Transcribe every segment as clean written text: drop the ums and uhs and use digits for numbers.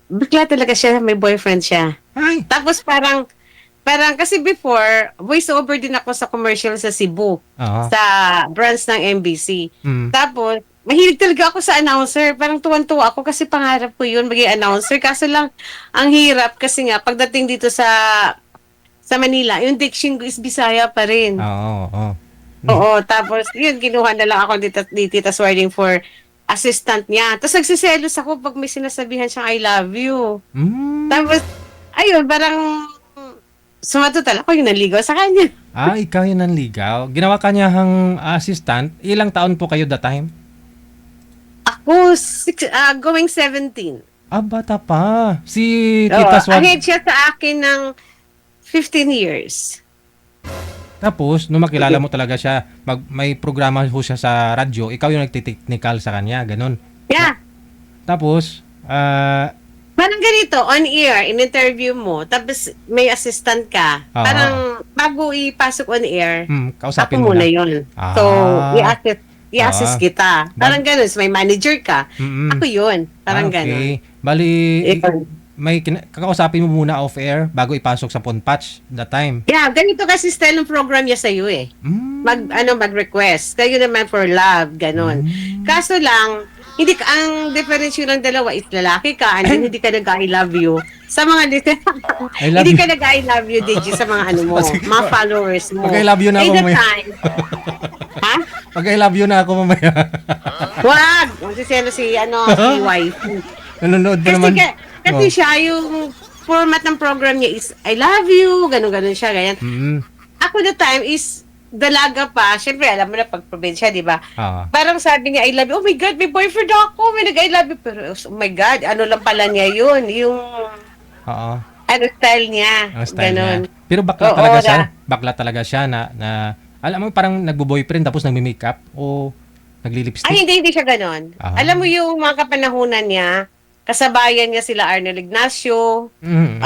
bakla talaga siya, may boyfriend siya. Ay. Tapos parang kasi before, voice over din ako sa commercial sa Cebu, Oo. sa branch ng MBC. Mm. Tapos, mahilig talaga ako sa announcer. Parang tuwan-tuwa ako kasi pangarap ko yun, maging announcer. Kaso lang, ang hirap kasi nga, pagdating dito sa Manila, yung diction ko is Bisaya pa rin. Oo, oo. Oo, tapos yun, kinuha na lang ako dito, ni Tita Swarding for assistant niya. Tapos nagsiselos ako pag may sinasabihan siyang I love you. Hmm. Tapos, ayun, parang sumatotal ako yung naligaw sa kanya. Ikaw yung nanligaw. Ginawa ka niya hang assistant. Ilang taon po kayo that time? Ako, going 17. Bata pa. Si Oo, Tita Swat. ahead siya sa akin ng 15 years. Tapos, nung makilala mo talaga siya, may programa ho siya sa radyo, ikaw yung nagtitechnical sa kanya, ganun. Yeah. Tapos, Parang ganito, on air, in-interview mo, tapos may assistant ka. Oo. Parang bago ipasok on air, kausapin ako mo muna na. yun. Ah. So, i-assist Ah. kita. Parang ganun, so may manager ka. Mm-mm. Ako yun. Parang ganun. Okay. Bali, Yun. kakausapin mo muna off-air bago ipasok sa phone patch that time. Yeah, ganito kasi style ng program niya sa'yo eh. Mag-request. Kayo naman for love, ganun. Kaso lang, hindi ka, ang difference yun ng dalawa is lalaki ka and then hindi ka nag-I love you sa mga I love hindi you. ka nag-I love you, DJ, sa mga ano mo, Sige. mga followers mo. Pag I love you na ako Either mamaya. time. Ha? Pag I love you na ako mamaya. Wag! Magsiselo si wife. Nanonood pa Kasi, naman. kasi siya, yung format ng program niya is, I love you, ganun-ganun siya, ganyan. Mm-mm. Ako the time is, dalaga pa, syempre alam mo na pag probinsya, di ba? Ah. Parang sabi niya, I love you, oh my God, may boyfriend ako, may nag-I love you, pero oh my God, ano lang pala niya yun, yung, Oo. style niya, Ang style ganun. niya. Pero bakla Oo, talaga siya. Bakla talaga siya na alam mo parang nagbo-boyfriend tapos nagme-makeup o naglilipstick. Ay, hindi siya ganun. Alam mo yung mga kapanahunan niya, kasabayan niya sila Arnel Ignacio, Mm-hmm.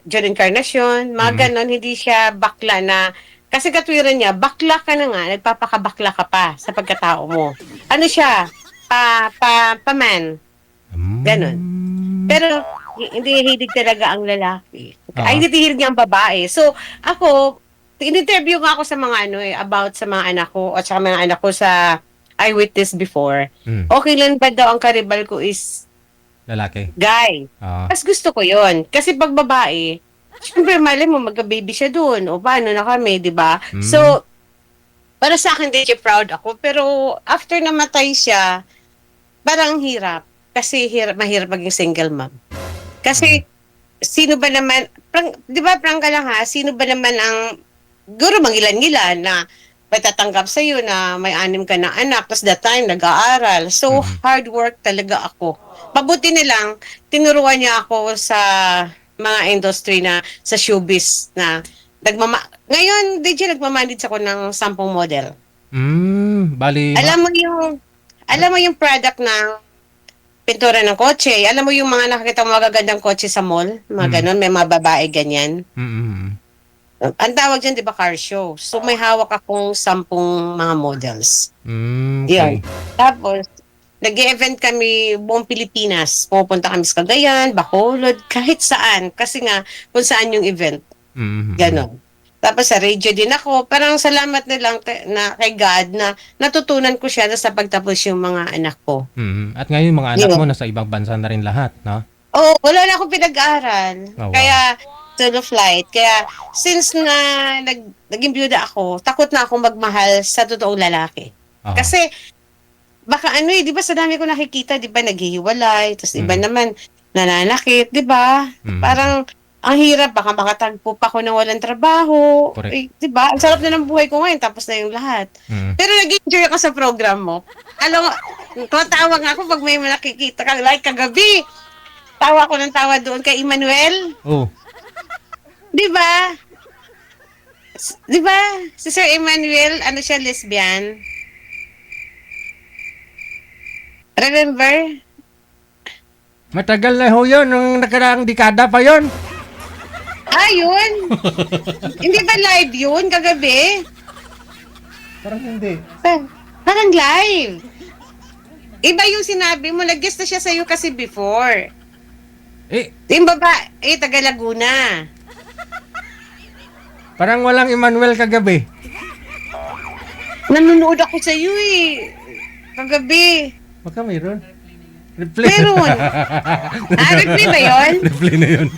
John Encarnacion, mga ganon, hindi siya bakla na, kasi katwiran niya, bakla ka na nga, nagpapakabakla ka pa sa pagkatao mo. Ano siya? Paman. Ganon. Pero, hindi hilig talaga ang lalaki. Ay, hindi hilig niya ang babae. So, ako, in-interview nga ako sa mga about sa mga anak ko, at sa mga anak ko sa Eyewitness before. Okay lang ba daw ang karibal ko is Lalaki. guy? Mas gusto ko yon. Kasi pag babae, syempre, mali mo, magka-baby siya doon. O paano na kami, di ba? So, para sa akin, DJ, proud ako. Pero, after namatay siya, parang hirap. Kasi mahirap maging single mom. Kasi, sino ba naman, di ba, prangka lang ha, sino ba naman ang, guro mangilan-ngilan na patatanggap sa'yo na may 6 ka na anak, tapos that time, nag-aaral. So, hard work talaga ako. Mabuti nilang, tinuruan niya ako sa mga industry na, sa showbiz na, ngayon, DJ, nagmamanage ako ng 10 model. Bali. Alam mo yung product ng pintura ng kotse. Alam mo yung mga nakakita mo magagandang kotse sa mall? Mga ganun, may mga babae ganyan. Ang tawag dyan, di ba, car show. So, may hawak akong 10 mga models. Okay. Yun. Tapos, nag-event kami buong Pilipinas. Pupunta kami sa Cagayan, Bacolod, kahit saan. Kasi nga, kung saan yung event. Ganon. Tapos sa radio din ako. Parang salamat na lang na kay God na natutunan ko siya na sa pagtapos yung mga anak ko. At ngayon, mga anak mo nasa ibang bansa na rin lahat, no? Oo, wala na akong pinag-aaral. Oh, wow. Kaya, solo flight. Kaya, since na naging byuda ako, takot na akong magmahal sa totoong lalaki. Kasi, baka di ba sa dami ko nakikita, di ba, naghihiwalay, tapos iba naman, nananakit, di ba? Parang, ang hirap, baka makatagpo pa ako ng walang trabaho. Di ba? Ang sarap na ng buhay ko ngayon, tapos na yung lahat. Pero nag-enjoy ako sa program mo. Alam mo, tawa nga ako pag may nakikita ka, like kagabi, tawa ko ng tawa doon kay Emmanuel. Oh. Di ba? Di ba? Si Sir Emmanuel, ano siya, lesbian? Remember? Matagal na ho yun, nung nakaraang dekada pa yun. Yun. Hindi ba live yun kagabi? Parang hindi. Parang live. Iba yung sinabi mo, nag-guest na siya sa'yo kasi before. Eh, Yung babae, taga Laguna. parang walang Emmanuel kagabi. Nanonood ako sa iyo eh. Kagabi. Baka mayroon. Replay. Meron. Replay ba yun? Replay na yun.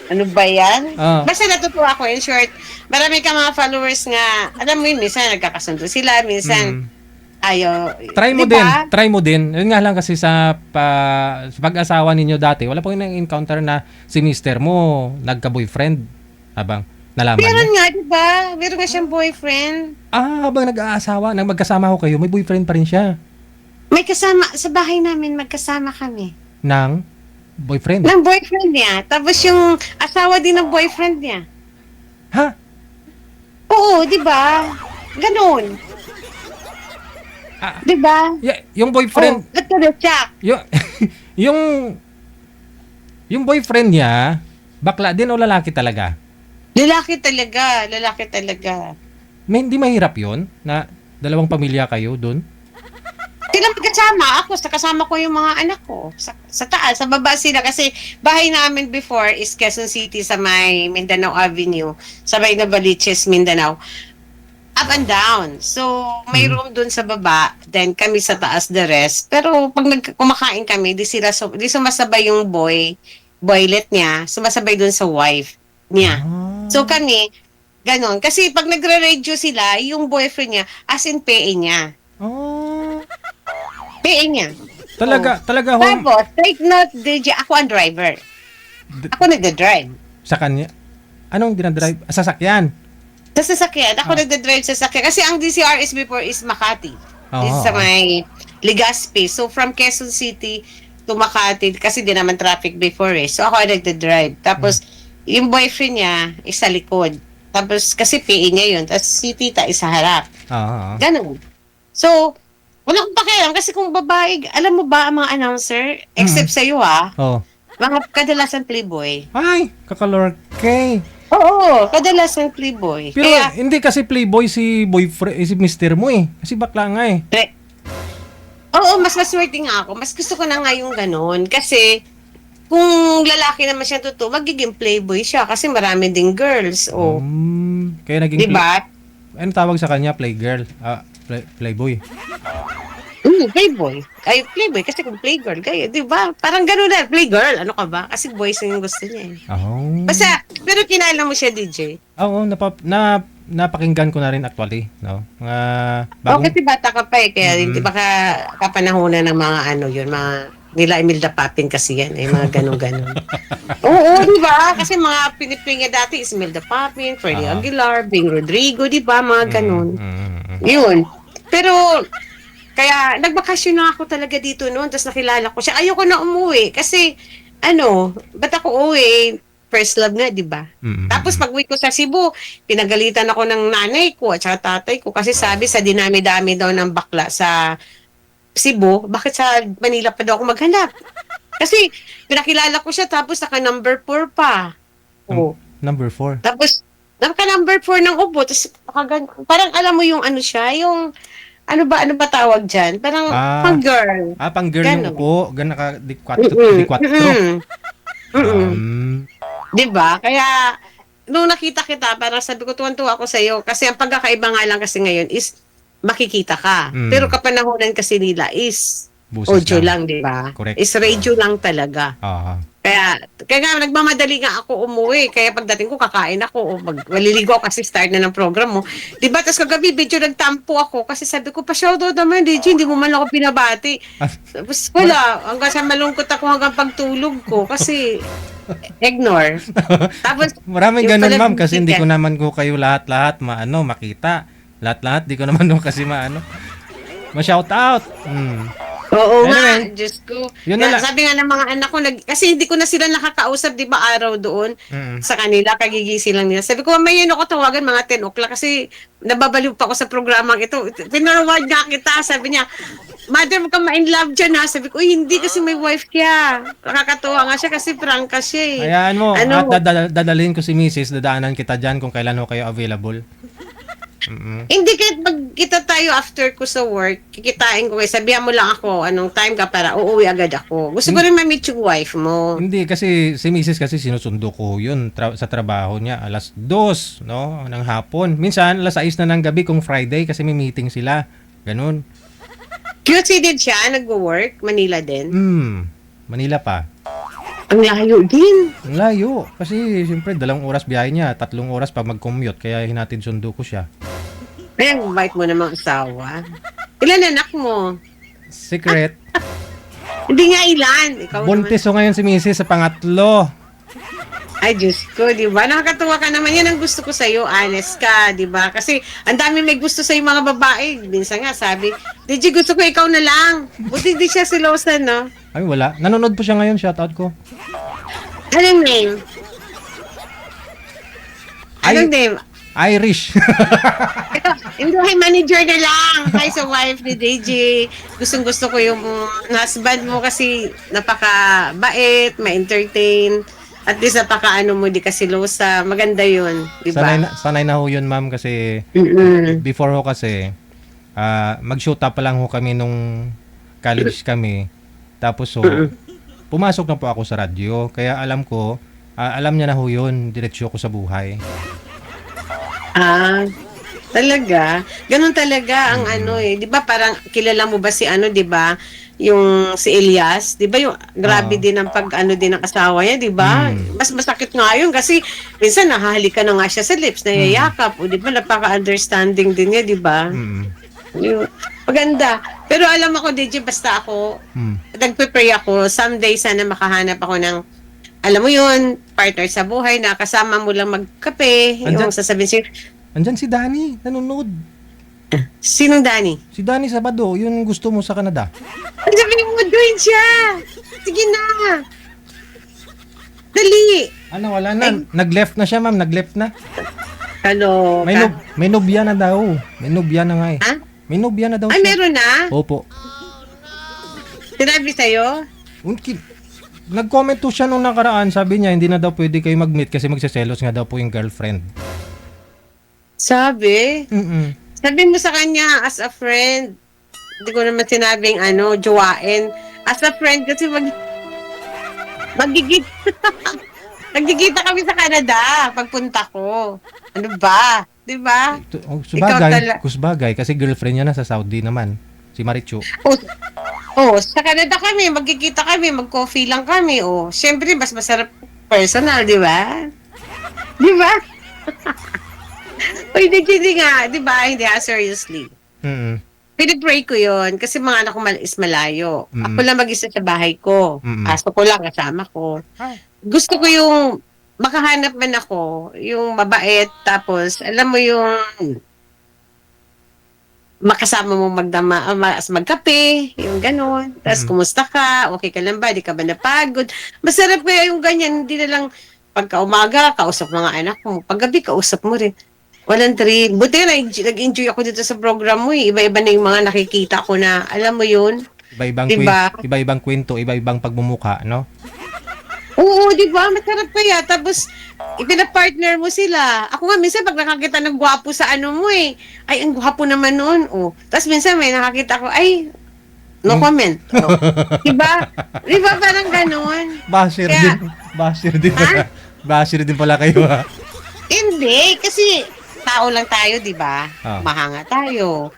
Ano ba yan? Ah. Basta natutuwa ako. In short, marami ka mga followers nga, alam mo yun, minsan nagkakasundo sila, minsan ayaw. Try mo Diba? din. Try mo din. Yun nga lang kasi sa sa pag-asawa ninyo dati, wala po yung encounter na si mister mo nagka-boyfriend habang nalaman Meron mo. nga, diba? Meron nga siyang boyfriend. Habang nag-aasawa, nang magkasama ko kayo, may boyfriend pa rin siya. May kasama, sa bahay namin, magkasama kami. Ng boyfriend. Ng boyfriend niya. Tapos yung asawa din ng boyfriend niya. Ha? Oo, di ba? Ganun. Ah. Di ba? Yung boyfriend, Oh, ba't ka na-shock? yung, yung, yung boyfriend niya, bakla din o lalaki talaga? Lalaki talaga, lalaki talaga. Hindi mahirap yon na dalawang pamilya kayo doon? Sila magkasama, ako, sa kasama ko yung mga anak ko. Sa taas, sa baba sila. Kasi bahay namin before is Quezon City sa may Mindanao Avenue. Sa may Novaliches, Mindanao. Up and down. So, may room dun sa baba. Then, kami sa taas the rest. Pero, pag kumakain kami, di sumasabay yung boylet niya. Sumasabay dun sa wife niya. So, kami, ganon. Kasi, pag nagre-radio sila, yung boyfriend niya, as in PA niya. Oh. PA niya. Talaga home Tapos, take note, DJ, ako ang driver. Ako nagda-drive. sa kanya. Anong dinadrive? Sasakyan. Sa sasakyan, ako nagda-drive sa sasakyan. Kasi ang DCRS before is Makati. This is sa may Legazpi. So, from Quezon City to Makati, kasi di naman traffic before eh. So, ako ang nagda-drive. Tapos, yung boyfriend niya is sa likod. Tapos, kasi PA niya yun. Tapos, si tita is sa harap. Oo. Ganun. So, wala akong pakialam kasi kung babae, alam mo ba ang mga announcer, except sa'yo Oh. mga kadalasan playboy. Ay, kakalorke. Oo, kadalasan playboy. Pero Kaya, hindi kasi playboy si boyfriend, si mister mo eh. Kasi bakla nga eh. oo, mas maswerte nga ako. Mas gusto ko na nga yung ganun. Kasi, kung lalaki naman siya totoo, magiging playboy siya kasi marami ding girls. Oh. Kaya naging Diba? ano tawag sa kanya? Playgirl. Playboy. Playboy. Ay, playboy. Kasi kung playgirl, kayo, di ba? Parang gano'n na. Playgirl, ano ka ba? Kasi boys yung gusto niya eh. Oh. Basta, pero kinala mo siya, DJ. Oo, napakinggan ko na rin actually, no. Kasi bata ka pa eh. Kaya hindi ba kapanahonan ng mga ano yun, mga nila Imelda Papin kasi yan, ay mga ganun-ganun. Oo, di ba? Kasi mga pinipinga dati is Imelda Papin, Freddy Aguilar, Bing Rodrigo, di ba? Mga ganun. Yun. Pero, kaya nagbakasyon na ako talaga dito noon, tapos nakilala ko siya. Ayoko na umuwi kasi, ba't ako uwi? First love nga, di ba? Tapos pag-uwi ko sa Cebu, pinagalitan ako ng nanay ko at saka tatay ko kasi sabi sa dinami-dami daw ng bakla sa Cebu, bakit sa Manila pa daw ako maghanap? Kasi pinakilala ko siya tapos naka number 4 pa. Oo. Number 4. Tapos naka number 4 ng upo, tapos parang alam mo yung ano siya, yung ano ba tawag dyan? Parang pang girl. Pang girl yung Ganon. upo. Ganun naka di 4. Diba? Kaya, nung nakita kita, parang sabi ko, tuwan-tuwa ako sa'yo. Kasi ang pagkakaiba nga lang kasi ngayon is, makikita ka. Pero kapanahonan kasi nila is, Buses audio lang, di ba? Correct. Is radio lang talaga. Kaya nga, nagmamadali nga ako umuwi. Kaya pagdating ko, kakain ako. O maliligo ako kasi start na ng program mo. Di ba? Tapos kagabi, medyo nagtampo ako. Kasi sabi ko, pa-shoutout naman, DJ, hindi mo man ako pinabati. Tapos wala. Hanggang sa malungkot ako hanggang pagtulog ko. Kasi, ignore. Tapos, Maraming yung ganun, pala ma'am, kasi hindi bisita. ko naman ko kayo lahat-lahat makita. Lahat-lahat, di ko naman kasi ma-shout out. Oo Anyway, nga, Diyos ko. yun na lang. Sabi nga ng mga anak ko, kasi hindi ko na sila nakakausap, di ba, araw doon sa kanila, kagigising lang nila. Sabi ko, may yun ako tawagan mga 10 o'clock kasi nababaliw pa ako sa programang ito. Pinaraward nga kita, sabi niya, Mother, mo ka ma-in love dyan ha. Sabi ko, hindi kasi may wife kaya. Nakakatuwa nga siya kasi prangka siya eh. Hayaan mo, at dadalhin ko si Mrs. Dadaanan kita dyan kung kailan ho kayo available. Mm-mm. Hindi kahit magkita tayo after ko sa work, kikitain ko kayo, sabihan mo lang ako anong time ka para uuwi agad ako. Gusto ko rin ma-meet yung wife mo. Hindi kasi si Mrs. kasi sinusundo ko yun sa trabaho niya alas 2 no ng hapon. Minsan alas 6 na ng gabi kung Friday kasi may meeting sila. Ganun. QC din siya, nagwo-work, Manila din. Manila pa. Ang layo din. Ang layo. Kasi siyempre 2 oras biyahe niya, 3 oras pa mag-commute kaya hinatid sundo ko siya. Ay, ang bait mo namang asawa. Ilan anak mo? Secret. Hindi nga ilan. Ikaw Buntis ko ngayon si Mrs. sa pangatlo. Ay, Diyos ko, di ba? Nakakatuwa ka naman. Yan ang gusto ko sa'yo. Honest ka, di ba? Kasi ang dami may gusto sa'yo mga babae. Minsan nga sabi, DJ, gusto ko ikaw na lang. Buti di siya silosa, no? Ay wala. Nanonood po siya ngayon, shoutout ko. Anong name? Anong name? Irish. Hindi, hi, manager na lang. Hi sa wife ni DJ. Gustong gusto ko yung husband mo kasi napaka-bait, ma-entertain. At least napaka-ano mo, di kasi losa. Maganda yun, di ba? Sanay na ho yun, ma'am, kasi before ho kasi, mag-shoot up pa lang ho kami nung college kami. Tapos ho, pumasok na po ako sa radyo. Kaya alam ko, alam niya na ho yun, diretsyo ko sa buhay. Ah, talaga? Ganun talaga ang ano eh. 'Di ba parang kilala mo ba si ano, 'di ba? Yung si Elias, 'di ba yung grabe din ang pag-ano din ng asawa niya, 'di ba? Mas masakit nga yun kasi minsan nahahalikan na nga siya sa lips, nayayakap, o 'di ba napaka-understanding din niya, 'di ba? Yung maganda. Pero alam ako, DJ, basta ako nagpe-pray ako, someday sana makahanap ako ng alam mo yun, partner sa buhay na kasama mo lang magkape, yung sasabihin siya, Andyan si Danny, nanonood. sinong Danny? Si Danny Sabado, yung gusto mo sa Canada. Ang sabihin mo, join siya! Sige na! Dali! Ano, wala na. Nag-left na siya, ma'am. Nag-left na. Ano May nobya na daw. May nobya na nga eh. Ha? May nobya na daw Ay, siya. meron na? Opo. Sinabi sa'yo? Nag-comment to siya nung nakaraan. Sabi niya, hindi na daw pwede kayo mag-meet kasi magsiselos nga daw po yung girlfriend. Sabi? Sabi mo sa kanya, as a friend, hindi ko naman sinabing jowain. As a friend, kasi magkikita kami sa Canada pagpunta ko. Ano ba? Di ba? Kusbagay, kasi girlfriend niya na sa Saudi naman. Si Marichu. Sa Canada kami, magkikita kami, mag-coffee lang kami. Siyempre, mas masarap personal, di ba? Di ba? Hindi nga, di ba? Hindi seriously. Pinipray ko yon kasi mga anak ko is malayo. Ako lang mag-isa sa bahay ko. Aso ko lang, kasama ko. Gusto ko yung makahanap man ako, yung mabait, tapos, alam mo yung makasama mo magkape, yung gano'n. Tapos, kumusta ka? Okay ka lang ba? Di ka ba napagod? Masarap kaya yung ganyan. Hindi na lang pagka umaga, kausap mga anak mo. Paggabi, kausap mo rin. Walang trip. Buti nag-enjoy ako dito sa program mo eh. Iba-iba na yung mga nakikita ko na, alam mo yun? Iba-ibang kwento, iba-ibang pagmumukha, no? Oo, di ba? Masarap kaya. Tapos, ipinapartner mo sila. Ako nga, minsan, pag nakakita ng gwapo sa ano mo eh, ay, ang gwapo naman nun. Tapos, minsan, may nakakita ko, ay, no comment. Diba? Diba parang ganun? Basher din pala. Basher din pala kayo, ha? Hindi, kasi tao lang tayo, di ba? Mahanga tayo.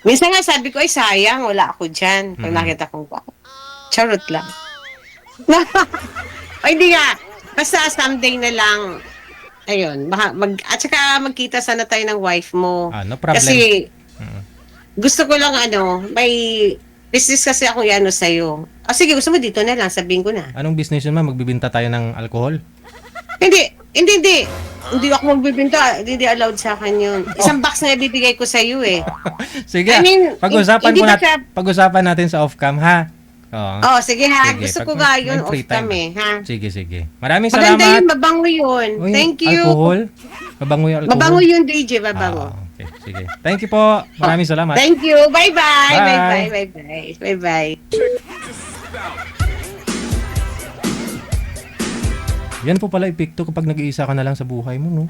Minsan nga sabi ko, ay sayang, wala ako dyan. Pag nakita kong gwapo. Charot lang. O hindi nga, basta someday na lang, ayun, at saka magkita sana tayo ng wife mo. No problem. Kasi, gusto ko lang may business kasi ako sa'yo. Sige, gusto mo dito na lang, sabihin ko na. Anong business yun, ma'am? Magbibinta tayo ng alcohol? Hindi. Hindi ako magbibinta, hindi allowed sa akin yun. Isang box na ibibigay ko sa'yo eh. Sige, I mean, pag-usapan natin sa off-cam, ha? Sige ha. Gusto ko nga yun off-cam ha? Sige. Maraming salamat. Maganda yun, mabango yun. Thank you. Alcohol? Mabango yung alcohol? Mabango yun, DJ, mabango. Okay, sige. Thank you po. Maraming salamat. Thank you. Bye-bye. Bye. Bye-bye. Bye-bye. Yan po pala epekto kapag nag-iisa ka na lang sa buhay mo, no?